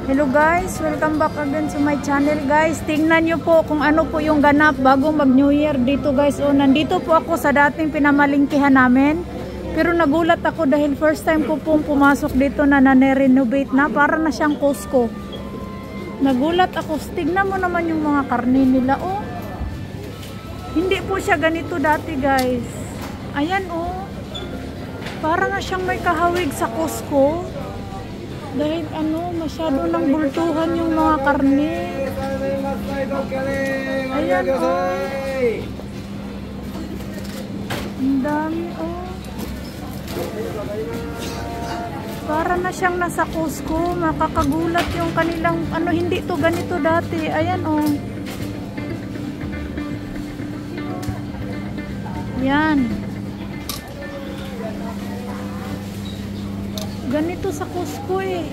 Hello guys, welcome back again to my channel guys. Tingnan nyo po kung ano po yung ganap bago mag New Year dito guys. O, nandito po ako sa dating pinamalingkihan namin. Pero nagulat ako dahil first time ko pong pumasok dito na nane-renovate na. Para na siyang Costco. Nagulat ako. Tignan mo naman yung mga karne nila. Oh, hindi po siya ganito dati guys. Ayan oh. Para na siyang may kahawig sa Costco. Dahil ano, masyado nang bultuhan yung mga karne. Ayan oh. Ang dami oh. Para na siyang nasa Costco. Makakagulat yung kanilang ano, hindi to ganito dati. Ayan oh. Yan. Ganito sa Costco eh.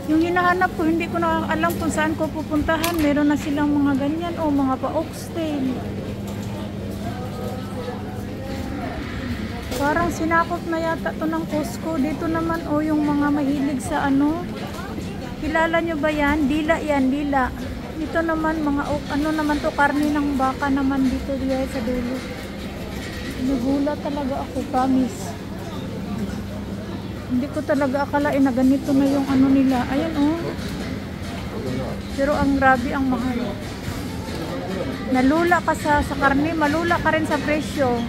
Yung hinahanap ko, hindi ko na alam kung saan ko pupuntahan. Meron na silang mga ganyan o mga pa-oxtail. Parang sinakop na yata to ng Costco. Dito naman o yung mga mahilig sa ano. Kilala nyo ba yan? Dila yan, dila. Dito naman mga ano naman to, karne ng baka naman dito guys sa dulo. Nagulat talaga ako, promise. Hindi ko talaga akalain na ganito na yung ano nila. Ayan oh. Pero ang grabe, ang mahal. Nalula ka sa karne, malula ka rin sa presyo.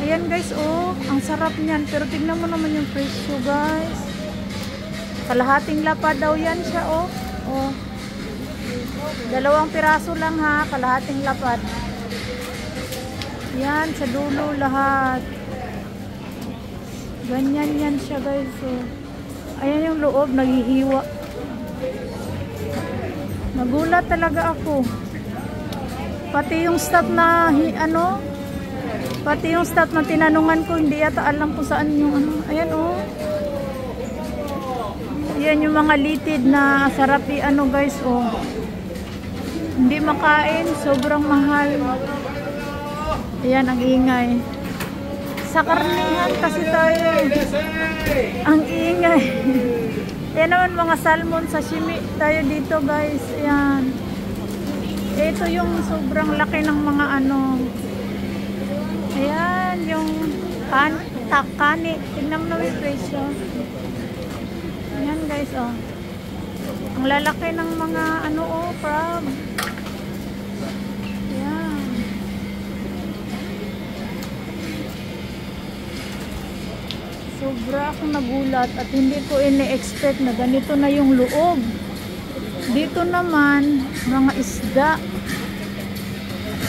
Ayan guys oh, ang sarap niyan. Pero tignan mo naman yung presyo guys. Kalahating lapad daw yan siya oh. Oh. 2 piraso lang ha, kalahating lapad. Yan, sa dulo lahat. Ganyan yan siya guys. So, ayan yung loob, naghihiwa. Nagulat talaga ako. Pati yung staff na ano, pati yung staff na tinanungan ko, hindi yata alam kung saan yung ano. Ayan oh. Ayan yung mga litid na sarap ano guys oh. Hindi makain, sobrang mahal. Ayan ang ingay. Sa karnihan kasi tayo ang ingay. Yan naman mga salmon sashimi tayo dito guys. Ayan. Ito yung sobrang laki ng mga ano. Ayan yung takani. Tingnan mo na yung presyo. Ayan guys oh. Ang lalaki ng mga ano oh, crab. Sobra akong nagulat at hindi ko ini-expect na ganito na yung loob. Dito naman, mga isda.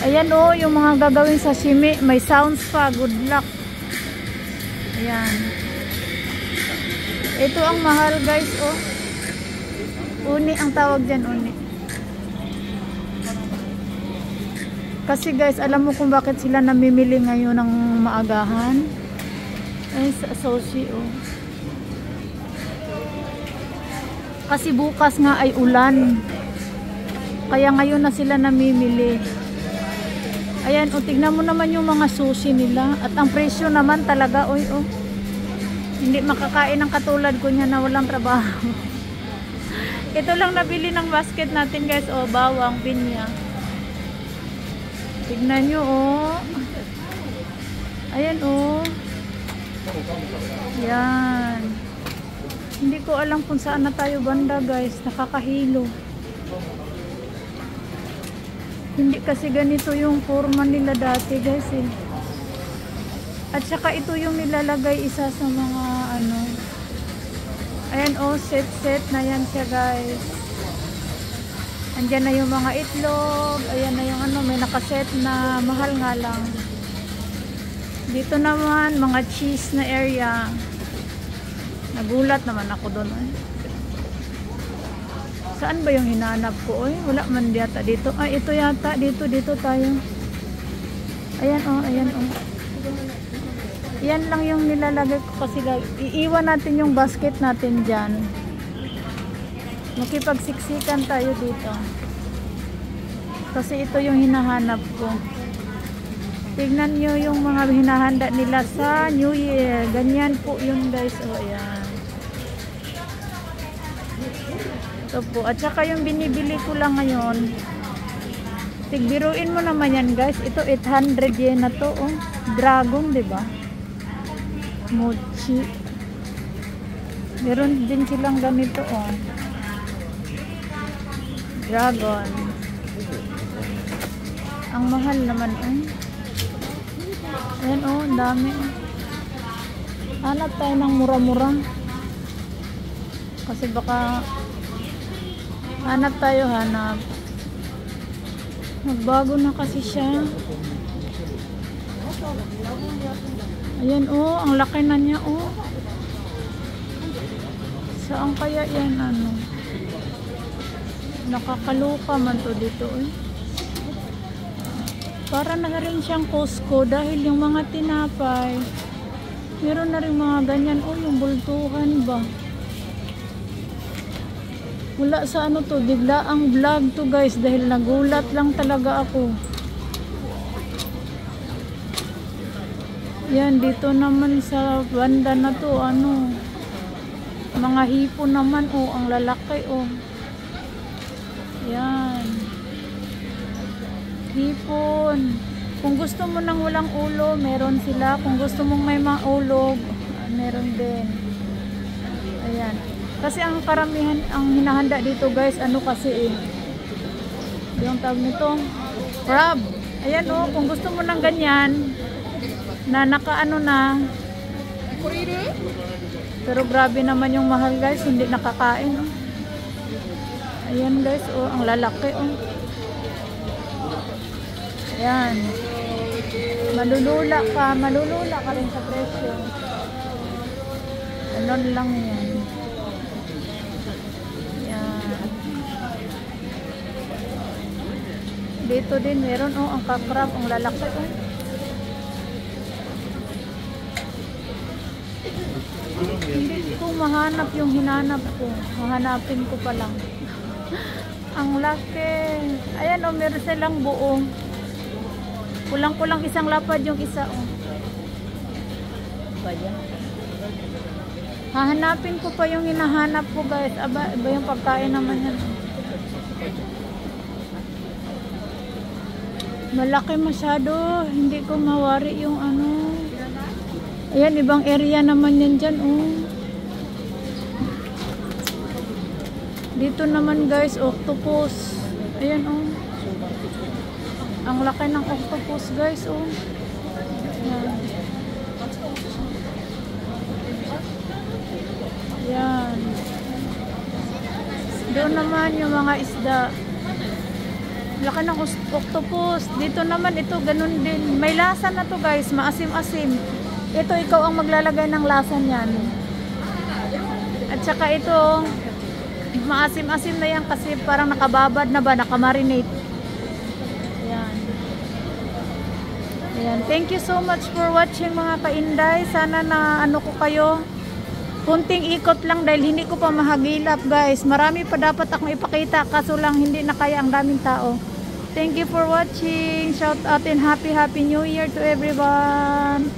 Ayan oh, yung mga gagawin sa sashimi. May sounds pa, good luck. Ayan. Ito ang mahal guys oh. Uni ang tawag dyan, uni. Kasi guys, alam mo kung bakit sila namimili ngayon ng maagahan? Ay, sa sushi oh. Kasi bukas nga ay ulan. Kaya ngayon na sila namimili. Ayan, oh, tignan mo naman yung mga sushi nila. At ang presyo naman talaga, oy, oh. Hindi makakain ng katulad ko niya na walang trabaho. Ito lang nabili ng basket natin guys, oh, bawang, pinya. Tignan nyo, oh. Ayan, oh. Yan. Hindi ko alam kung saan na tayo banda guys. Nakakahilo. Hindi kasi ganito yung forma nila dati guys eh. At saka ito yung nilalagay isa sa mga ano. Ayan oh, set na yan siya guys. Andyan na yung mga itlog. Ayan na yung ano, may nakaset na mahal nga lang. Dito naman, mga cheese na area. Nagulat naman ako doon. Eh. Saan ba yung hinanap ko? Wala man yata dito. Ay, ito yata. Dito tayo. Ayan o, ayan o. Yan lang yung nilalagay ko kasi iiwan natin yung basket natin dyan. Makipagsiksikan tayo dito. Kasi ito yung hinahanap ko. Tignan nyo yung mga hinahanda nila sa New Year. Ganyan po yun guys. O, ayan. Ito po. At saka yung binibili ko lang ngayon. Tigbiruin mo naman yan guys. Ito 800 yen na to. Oh. Dragon, di ba? Mochi. Meron din silang ganito. Oh. Dragon. Ang mahal naman. Ayan oh, ang dami. Hanap tayo ng mura-mura. Kasi baka hanap tayo, hanap. Magbago na kasi siya. Ayan oh, ang laki na niya oh. Saan kaya yan ano? Nakakaloka man to dito eh. Para na rin siyang Costco dahil yung mga tinapay meron na rin mga ganyan oh, yung bultuhan ba. Wala sa ano to, bigla ang vlog to guys dahil nagulat lang talaga ako. Yan, dito naman sa banda na to, ano, mga hipon naman oh, ang lalaki oh. Yan. Hipon. Kung gusto mo ng walang ulo, meron sila. Kung gusto mong may mga ulog, meron din. Ayan. Kasi ang karamihan, ang hinahanda dito guys, ano kasi eh, yung tawag nito, crab. Ayan oh, kung gusto mo ng ganyan, na nakaano na. Pero grabe naman yung mahal guys, hindi nakakain oh. Ayan guys, oh, ang lalaki oh. Ayan. Malulula ka rin sa presyo. Ganon lang yan. Dito din meron oh, ang kakrab, ang lalaki oh. Hindi ko mahanap yung hinanap ko. Mahanapin ko pa lang. Ang laki. Ayan oh, meron silang buo. Kulang-kulang isang lapad yung isa oh. Hahanapin ko pa yung hinahanap ko guys. Aba, iba yung pagkain naman yan. Malaki masyado, hindi ko mawari yung ano. Ayan, ibang area naman yan dyan oh. Dito naman guys, octopus. Ayan oh. Ang laki ng octopus guys oh. Ayan. Ayan. Doon naman yung mga isda. Laki ng octopus. Dito naman ito, ganun din. May lasa na to guys, maasim-asim. Ito, ikaw ang maglalagay ng lasa niyan. At saka ito, maasim-asim na yan kasi parang nakababad na ba, nakamarinate. Ayan. Ayan. Thank you so much for watching mga kainday. Sana na ano ko kayo. Kunting ikot lang dahil hindi ko pa mahagilap guys. Marami pa dapat akong ipakita kaso lang hindi na kaya ang daming tao. Thank you for watching. Shout out and happy New Year to everyone.